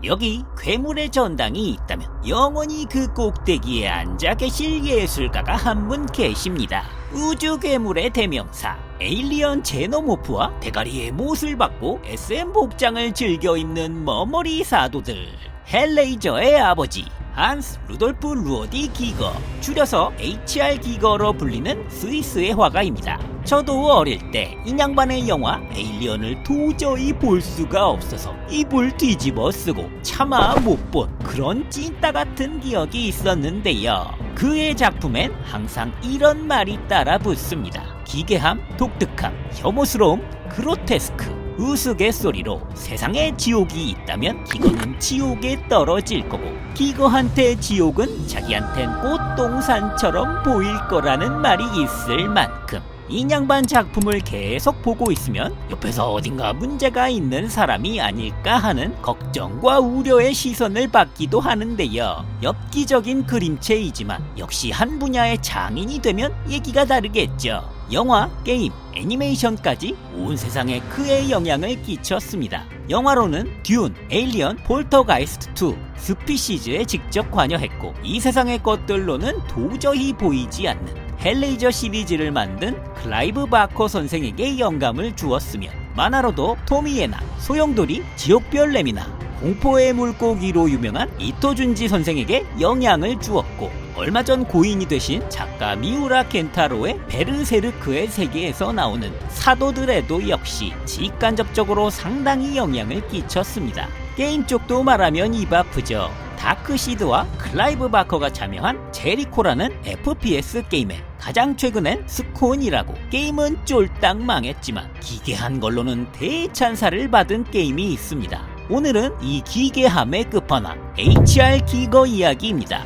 여기 괴물의 전당이 있다면 영원히 그 꼭대기에 앉아 계실 예술가가 한 분 계십니다. 우주 괴물의 대명사 에일리언 제노모프와 대가리에 못을 받고 SM 복장을 즐겨 입는 머머리 사도들, 헬레이저의 아버지 한스 루돌프 루어디 기거, 줄여서 HR 기거로 불리는 스위스의 화가입니다. 저도 어릴 때 인양반의 영화 에일리언을 도저히 볼 수가 없어서 입을 뒤집어 쓰고 차마 못 본 그런 찐따 같은 기억이 있었는데요. 그의 작품엔 항상 이런 말이 따라 붙습니다. 기괴함, 독특함, 혐오스러움, 그로테스크, 우스갯소리로 세상에 지옥이 있다면 기거는 지옥에 떨어질 거고 기거한테 지옥은 자기한텐 꽃동산처럼 보일 거라는 말이 있을 만큼 인양반 작품을 계속 보고 있으면 옆에서 어딘가 문제가 있는 사람이 아닐까 하는 걱정과 우려의 시선을 받기도 하는데요. 엽기적인 그림체이지만 역시 한 분야의 장인이 되면 얘기가 다르겠죠. 영화, 게임, 애니메이션까지 온 세상에 그의 영향을 끼쳤습니다. 영화로는 듄, 에일리언, 폴터가이스트2, 스피시즈에 직접 관여했고 이 세상의 것들로는 도저히 보이지 않는 헬레이저 시리즈를 만든 클라이브 바커 선생에게 영감을 주었으며 만화로도 토미에나, 소용돌이, 지옥별내미나, 공포의 물고기로 유명한 이토준지 선생에게 영향을 주었고 얼마 전 고인이 되신 작가 미우라 켄타로의 베르세르크의 세계에서 나오는 사도들에도 역시 직간접적으로 상당히 영향을 끼쳤습니다. 게임 쪽도 말하면 입 아프죠. 다크시드와 클라이브 바커가 참여한 제리코라는 FPS 게임에 가장 최근엔 스콘이라고 게임은 쫄딱 망했지만 기괴한 걸로는 대찬사를 받은 게임이 있습니다. 오늘은 이 기괴함의 끝판왕 HR 기거 이야기입니다.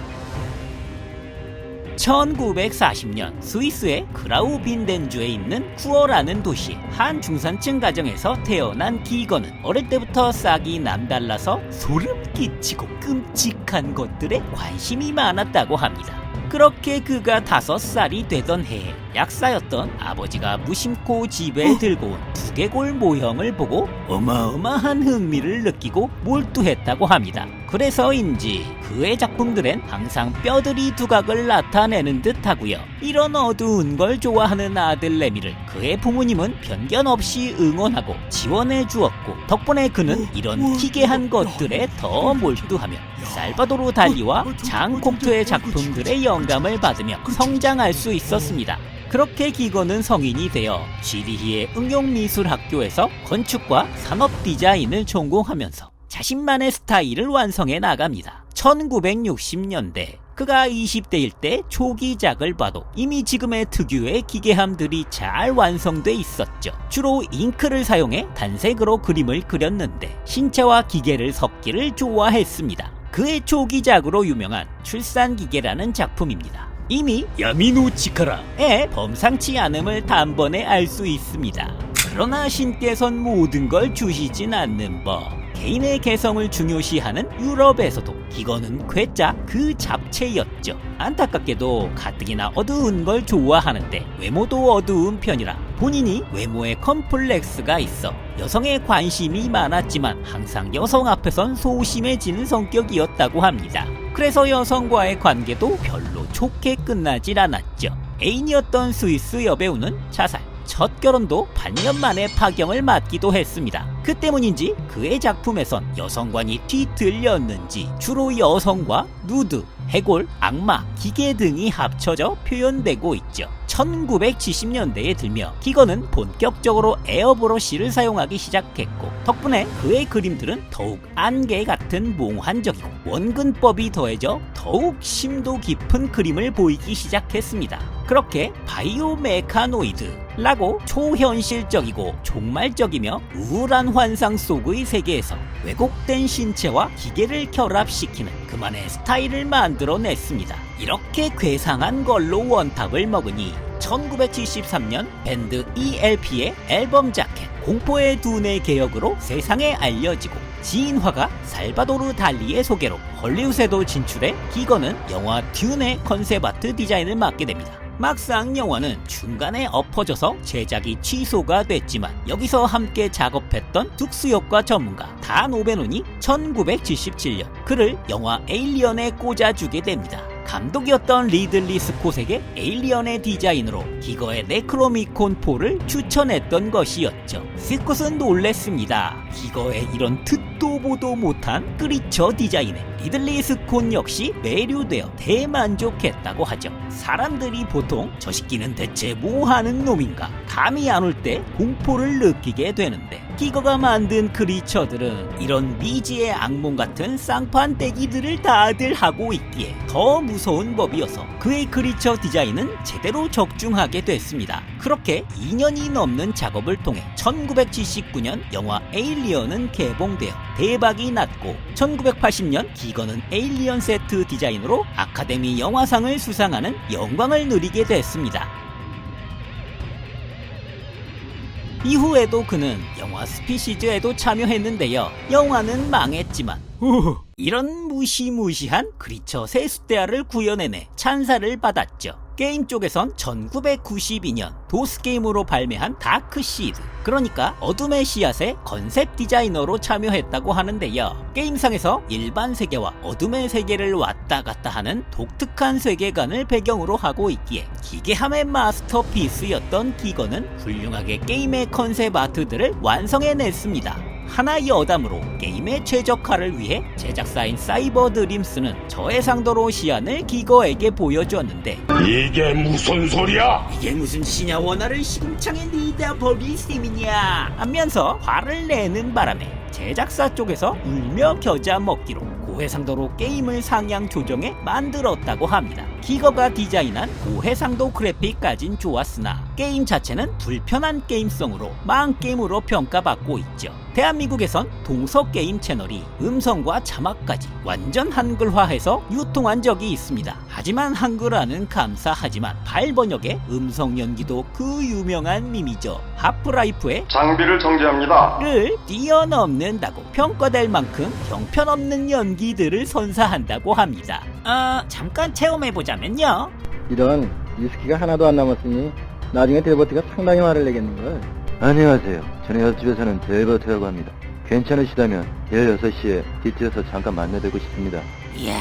1940년 스위스의 크라우빈덴주에 있는 쿠어라는 도시 한 중산층 가정에서 태어난 기거는 어릴 때부터 싹이 남달라서 소름 끼치고 끔찍한 것들에 관심이 많았다고 합니다. 그렇게 그가 5살이 되던 해에 약사였던 아버지가 무심코 집에 들고 온 두개골 모형을 보고 어마어마한 흥미를 느끼고 몰두했다고 합니다. 그래서인지 그의 작품들엔 항상 뼈들이 두각을 나타내는 듯 하고요. 이런 어두운 걸 좋아하는 아들 레미를 그의 부모님은 편견 없이 응원하고 지원해 주었고 덕분에 그는 이런 기괴한 것들에 더 몰두하며 살바도르 달리와 장 콕트의 작품들의 영감을 받으며 성장할 수 있었습니다. 그렇게 기거는 성인이 되어 지리히의 응용미술학교에서 건축과 산업 디자인을 전공하면서 자신만의 스타일을 완성해 나갑니다. 1960년대 그가 20대일 때 초기작을 봐도 이미 지금의 특유의 기괴함들이 잘 완성돼 있었죠. 주로 잉크를 사용해 단색으로 그림을 그렸는데 신체와 기계를 섞기를 좋아했습니다. 그의 초기작으로 유명한 출산기계라는 작품입니다. 이미 야미노 치카라의 범상치 않음을 단번에 알 수 있습니다. 그러나 신께선 모든 걸 주시진 않는 법. 개인의 개성을 중요시하는 유럽에서도 기거는 괴짜 그 잡채였죠. 안타깝게도 가뜩이나 어두운 걸 좋아하는데 외모도 어두운 편이라 본인이 외모에 컴플렉스가 있어 여성에 관심이 많았지만 항상 여성 앞에선 소심해지는 성격이었다고 합니다. 그래서 여성과의 관계도 별로 좋게 끝나질 않았죠. 애인이었던 스위스 여배우는 자살, 첫 결혼도 반년 만에 파경을 맞기도 했습니다. 그 때문인지 그의 작품에선 여성관이 뒤틀렸는지 주로 여성과 누드, 해골, 악마, 기계 등이 합쳐져 표현되고 있죠. 1970년대에 들며 기거는 본격적으로 에어브러쉬를 사용하기 시작했고 덕분에 그의 그림들은 더욱 안개 같은 몽환적이고 원근법이 더해져 더욱 심도 깊은 그림을 보이기 시작했습니다. 그렇게 바이오 메카노이드라고 초현실적이고 종말적이며 우울한 환상 속의 세계에서 왜곡된 신체와 기계를 결합시키는 그만의 스타일을 만들어냈습니다. 이렇게 괴상한 걸로 원탑을 먹으니 1973년 밴드 ELP의 앨범 자켓 공포의 두뇌 개혁으로 세상에 알려지고 지인화가 살바도르 달리의 소개로 헐리우드에도 진출해 기거는 영화 듄의 컨셉 아트 디자인을 맡게 됩니다. 막상 영화는 중간에 엎어져서 제작이 취소가 됐지만 여기서 함께 작업했던 특수효과 전문가 단 오베논이 1977년 그를 영화 에일리언에 꽂아주게 됩니다. 감독이었던 리들리 스콧에게 에일리언의 디자인으로 기거의 네크로미콘4를 추천했던 것이었죠. 스콧은 놀랬습니다. 기거의 이런 듣도 보도 못한 크리처 디자인에 리들리 스콧 역시 매료되어 대만족했다고 하죠. 사람들이 보통 저 새끼는 대체 뭐하는 놈인가 감이 안 올 때 공포를 느끼게 되는데 기거가 만든 크리처들은 이런 미지의 악몽 같은 쌍판떼기들을 다들 하고 있기에 더 무서운 법이어서 그의 크리처 디자인은 제대로 적중하게 됐습니다. 그렇게 2년이 넘는 작업을 통해 1979년 영화 에일리언은 개봉되어 대박이 났고 1980년 기거는 에일리언 세트 디자인으로 아카데미 영화상을 수상하는 영광을 누리게 됐습니다. 이후에도 그는 영화 스피시즈에도 참여했는데요. 영화는 망했지만 이런 무시무시한 크리처 세숫대야를 구현해내 찬사를 받았죠. 게임 쪽에선 1992년 도스게임으로 발매한 다크시드, 그러니까 어둠의 씨앗의 컨셉 디자이너로 참여했다고 하는데요. 게임상에서 일반 세계와 어둠의 세계를 왔다 갔다 하는 독특한 세계관을 배경으로 하고 있기에 기괴함의 마스터피스였던 기거는 훌륭하게 게임의 컨셉 아트들을 완성해냈습니다. 하나의 여담으로 게임의 최적화를 위해 제작사인 사이버 드림스는 저해상도로 시안을 기거에게 보여주었는데 이게 무슨 소리야? 이게 무슨 짓이냐, 원화를 시궁창에 니다 버릴 셈이냐 하면서 화를 내는 바람에 제작사 쪽에서 울며 겨자 먹기로 고해상도로 게임을 상향 조정해 만들었다고 합니다. 기거가 디자인한 고해상도 그래픽까진 좋았으나 게임 자체는 불편한 게임성으로 망게임으로 평가받고 있죠. 대한민국에선 동서게임 채널이 음성과 자막까지 완전 한글화해서 유통한 적이 있습니다. 하지만 한글화는 감사하지만 발번역의 음성 연기도 그 유명한 밈이죠. 하프라이프의 장비를 정지합니다. 를 뛰어넘는다고 평가될 만큼 형편없는 연기들을 선사한다고 합니다. 잠깐 체험해보자면요. 이런 위스키가 하나도 안 남았으니 나중에 델버트가 상당히 화를 내겠는걸. 안녕하세요. 저는 옆집에 사는 델버트라고 합니다. 괜찮으시다면 내일 6시에 뒤뜰에서 잠깐 만나뵙고 싶습니다. 이야,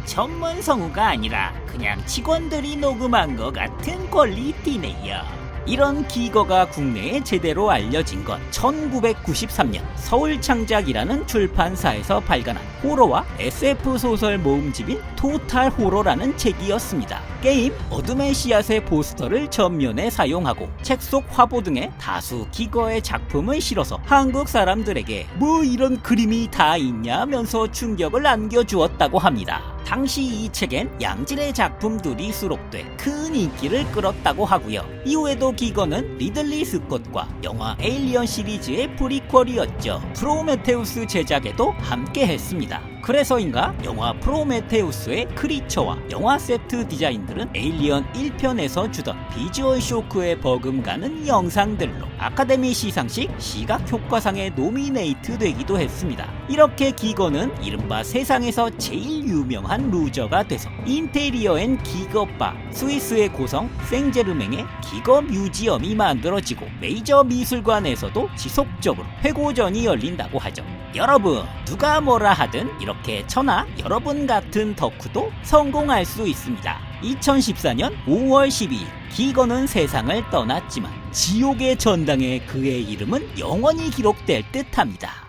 전문 성우가 아니라 그냥 직원들이 녹음한 것 같은 퀄리티네요. 이런 기거가 국내에 제대로 알려진 건 1993년 서울창작이라는 출판사에서 발간한 호러와 SF 소설 모음집인 토탈 호러라는 책이었습니다. 게임 어둠의 씨앗의 포스터를 전면에 사용하고 책 속 화보 등에 다수 기거의 작품을 실어서 한국 사람들에게 뭐 이런 그림이 다 있냐면서 충격을 안겨주었다고 합니다. 당시 이 책엔 양질의 작품들이 수록돼 큰 인기를 끌었다고 하고요. 이후에도 기거는 리들리 스콧과 영화 에일리언 시리즈의 프리퀄이었죠. 프로메테우스 제작에도 함께 했습니다. 그래서인가 영화 프로메테우스의 크리처와 영화 세트 디자인들은 에일리언 1편에서 주던 비주얼 쇼크에 버금가는 영상들로 아카데미 시상식 시각효과상에 노미네이트 되기도 했습니다. 이렇게 기거는 이른바 세상에서 제일 유명한 루저가 돼서 인테리어엔 기거바, 스위스의 고성 생제르맹에 기거 뮤지엄이 만들어지고 메이저 미술관에서도 지속적으로 회고전이 열린다고 하죠. 여러분, 누가 뭐라 하든 이렇게 저나 여러분 같은 덕후도 성공할 수 있습니다. 2014년 5월 12일 기거는 세상을 떠났지만 지옥의 전당에 그의 이름은 영원히 기록될 듯합니다.